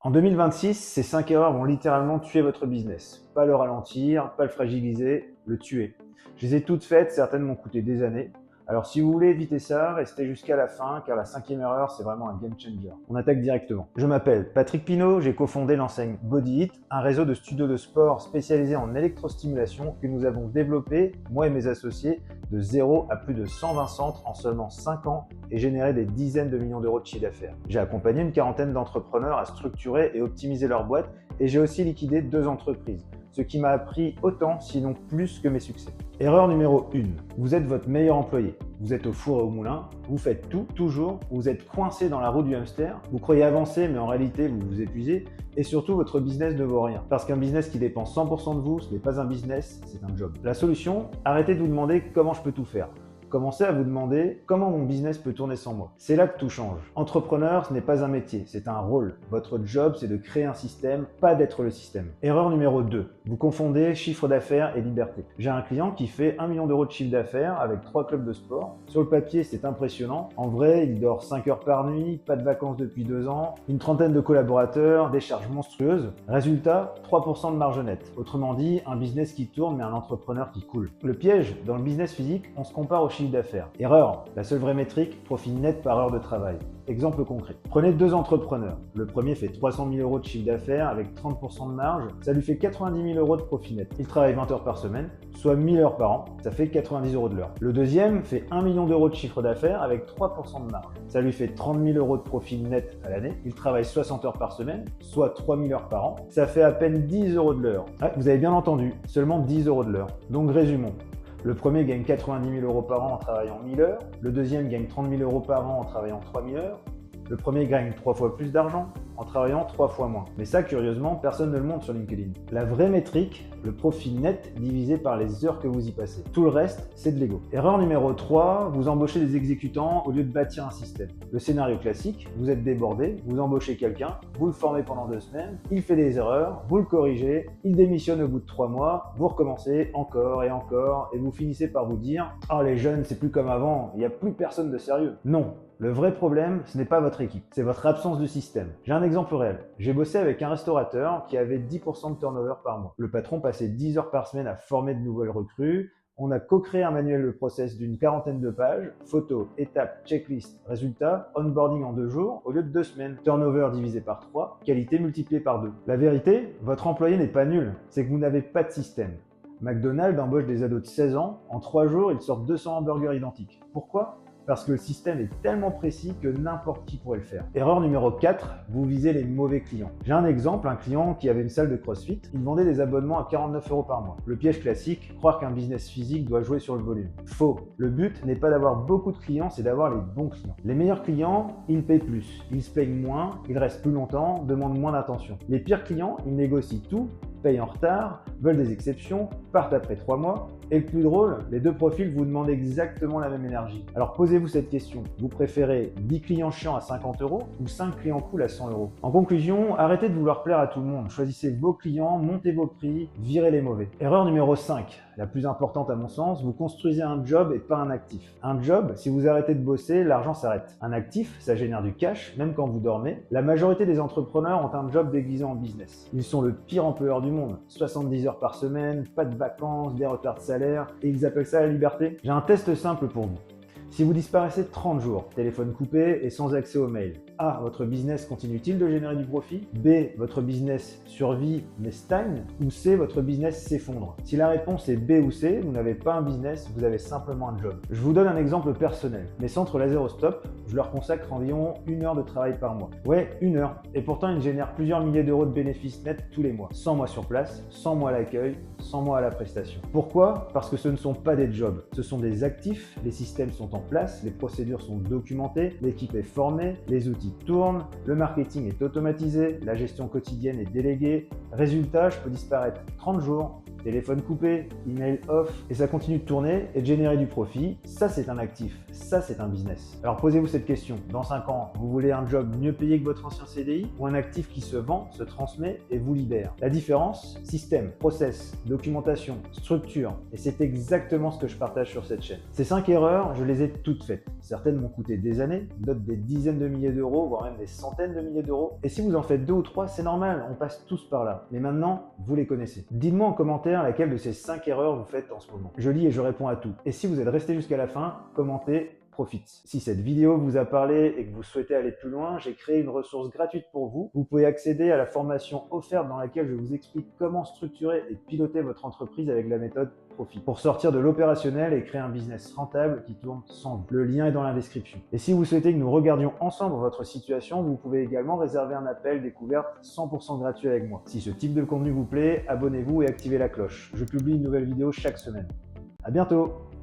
En 2026, ces 5 erreurs vont littéralement tuer votre business. Pas le ralentir, pas le fragiliser, le tuer. Je les ai toutes faites, certaines m'ont coûté des années. Alors si vous voulez éviter ça, restez jusqu'à la fin, car la 5e erreur, c'est vraiment un game changer. On attaque directement. Je m'appelle Patrick Pinault, j'ai cofondé l'enseigne Body Hit, un réseau de studios de sport spécialisé en électrostimulation que nous avons développé, moi et mes associés, de 0 à plus de 120 centres en seulement 5 ans et généré des dizaines de millions d'euros de chiffre d'affaires. J'ai accompagné une quarantaine d'entrepreneurs à structurer et optimiser leur boîte et j'ai aussi liquidé 2 entreprises, ce qui m'a appris autant, sinon plus que mes succès. Erreur numéro 1. Vous êtes votre meilleur employé. Vous êtes au four et au moulin, vous faites tout, toujours, vous êtes coincé dans la roue du hamster, vous croyez avancer mais en réalité vous vous épuisez et surtout votre business ne vaut rien. Parce qu'un business qui dépend 100% de vous, ce n'est pas un business, c'est un job. La solution, arrêtez de vous demander comment je peux tout faire. Commencez à vous demander comment mon business peut tourner sans moi. C'est là que tout change. Entrepreneur, ce n'est pas un métier, c'est un rôle. Votre job, c'est de créer un système, pas d'être le système. Erreur numéro 2. Vous confondez chiffre d'affaires et liberté. J'ai un client qui fait 1 million d'euros de chiffre d'affaires avec 3 clubs de sport. Sur le papier, c'est impressionnant. En vrai, il dort 5 heures par nuit, pas de vacances depuis 2 ans, une trentaine de collaborateurs, des charges monstrueuses. Résultat, 3% de marge nette. Autrement dit, un business qui tourne mais un entrepreneur qui coule. Le piège, dans le business physique, on se compare au chiffre d'affaires. Erreur, la seule vraie métrique, profit net par heure de travail. Exemple concret. Prenez 2 entrepreneurs. Le premier fait 300 000 euros de chiffre d'affaires avec 30% de marge. Ça lui fait 90 000 euros de profit net. Il travaille 20 heures par semaine, soit 1000 heures par an. Ça fait 90 euros de l'heure. Le deuxième fait 1 million d'euros de chiffre d'affaires avec 3% de marge. Ça lui fait 30 000 euros de profit net à l'année. Il travaille 60 heures par semaine, soit 3000 heures par an. Ça fait à peine 10 euros de l'heure. Ah, vous avez bien entendu, seulement 10 euros de l'heure. Donc résumons. Le premier gagne 90 000 euros par an en travaillant 1000 heures. Le deuxième gagne 30 000 euros par an en travaillant 3000 heures. Le premier gagne 3 fois plus d'argent en travaillant 3 fois moins. Mais ça, curieusement, personne ne le montre sur LinkedIn. La vraie métrique, le profit net divisé par les heures que vous y passez. Tout le reste, c'est de l'ego. Erreur numéro 3, vous embauchez des exécutants au lieu de bâtir un système. Le scénario classique, vous êtes débordé, vous embauchez quelqu'un, vous le formez pendant 2 semaines, il fait des erreurs, vous le corrigez, il démissionne au bout de 3 mois, vous recommencez encore et vous finissez par vous dire « Ah, les jeunes, c'est plus comme avant, il n'y a plus personne de sérieux. » Non. Le vrai problème, ce n'est pas votre équipe, c'est votre absence de système. J'ai un exemple réel. J'ai bossé avec un restaurateur qui avait 10% de turnover par mois. Le patron passait 10 heures par semaine à former de nouvelles recrues. On a co-créé un manuel de process d'une quarantaine de pages, photos, étapes, checklist, résultats, onboarding en 2 jours au lieu de 2 semaines, turnover divisé par 3, qualité multipliée par 2. La vérité, votre employé n'est pas nul, c'est que vous n'avez pas de système. McDonald's embauche des ados de 16 ans, en 3 jours ils sortent 200 hamburgers identiques. Pourquoi ? Parce que le système est tellement précis que n'importe qui pourrait le faire. Erreur numéro 4, vous visez les mauvais clients. J'ai un exemple, un client qui avait une salle de CrossFit, il vendait des abonnements à 49 euros par mois. Le piège classique, croire qu'un business physique doit jouer sur le volume. Faux. Le but n'est pas d'avoir beaucoup de clients, c'est d'avoir les bons clients. Les meilleurs clients, ils payent plus, ils se payent moins, ils restent plus longtemps, demandent moins d'attention. Les pires clients, ils négocient tout, payent en retard, veulent des exceptions, partent après 3 mois. Et le plus drôle, les 2 profils vous demandent exactement la même énergie. Alors posez-vous cette question, vous préférez 10 clients chiants à 50 euros ou 5 clients cool à 100 euros? En conclusion, arrêtez de vouloir plaire à tout le monde, choisissez vos clients, montez vos prix, virez les mauvais. Erreur numéro 5, la plus importante à mon sens, vous construisez un job et pas un actif. Un job, si vous arrêtez de bosser, l'argent s'arrête. Un actif, ça génère du cash, même quand vous dormez. La majorité des entrepreneurs ont un job déguisé en business. Ils sont le pire employeur du monde, 70 heures par semaine, pas de vacances, des retards de salaire, et ils appellent ça la liberté. J'ai un test simple pour vous. Si vous disparaissez 30 jours, téléphone coupé et sans accès aux mails, A. Votre business continue-t-il de générer du profit? B. Votre business survit mais stagne? Ou C. Votre business s'effondre? Si la réponse est B ou C, vous n'avez pas un business, vous avez simplement un job. Je vous donne un exemple personnel. Mes centres Laserostop, je leur consacre environ 1 heure de travail par mois. Ouais, 1 heure. Et pourtant, ils génèrent plusieurs milliers d'euros de bénéfices nets tous les mois. 100 mois sur place, 100 mois à l'accueil, 100 mois à la prestation. Pourquoi? Parce que ce ne sont pas des jobs, ce sont des actifs, les systèmes sont en place, les procédures sont documentées, l'équipe est formée, les outils tournent, le marketing est automatisé, la gestion quotidienne est déléguée. Résultat, je peux disparaître 30 jours, téléphone coupé, email off, et ça continue de tourner et de générer du profit. Ça, c'est un actif, ça, c'est un business. Alors posez-vous cette question, dans 5 ans, vous voulez un job mieux payé que votre ancien CDI ou un actif qui se vend, se transmet et vous libère? La différence, système, process, documentation, structure, et c'est exactement ce que je partage sur cette chaîne. Ces 5 erreurs, je les ai les ai toutes faites. Certaines m'ont coûté des années, d'autres des dizaines de milliers d'euros, voire même des centaines de milliers d'euros. Et si vous en faites 2 ou 3, c'est normal, on passe tous par là. Mais maintenant, vous les connaissez. Dites-moi en commentaire laquelle de ces 5 erreurs vous faites en ce moment. Je lis et je réponds à tout. Et si vous êtes resté jusqu'à la fin, commentez, profite. Si cette vidéo vous a parlé et que vous souhaitez aller plus loin, j'ai créé une ressource gratuite pour vous. Vous pouvez accéder à la formation offerte dans laquelle je vous explique comment structurer et piloter votre entreprise avec la méthode Profit pour sortir de l'opérationnel et créer un business rentable qui tourne sans vous. Le lien est dans la description. Et si vous souhaitez que nous regardions ensemble votre situation, vous pouvez également réserver un appel découverte 100% gratuit avec moi. Si ce type de contenu vous plaît, abonnez-vous et activez la cloche. Je publie une nouvelle vidéo chaque semaine. À bientôt!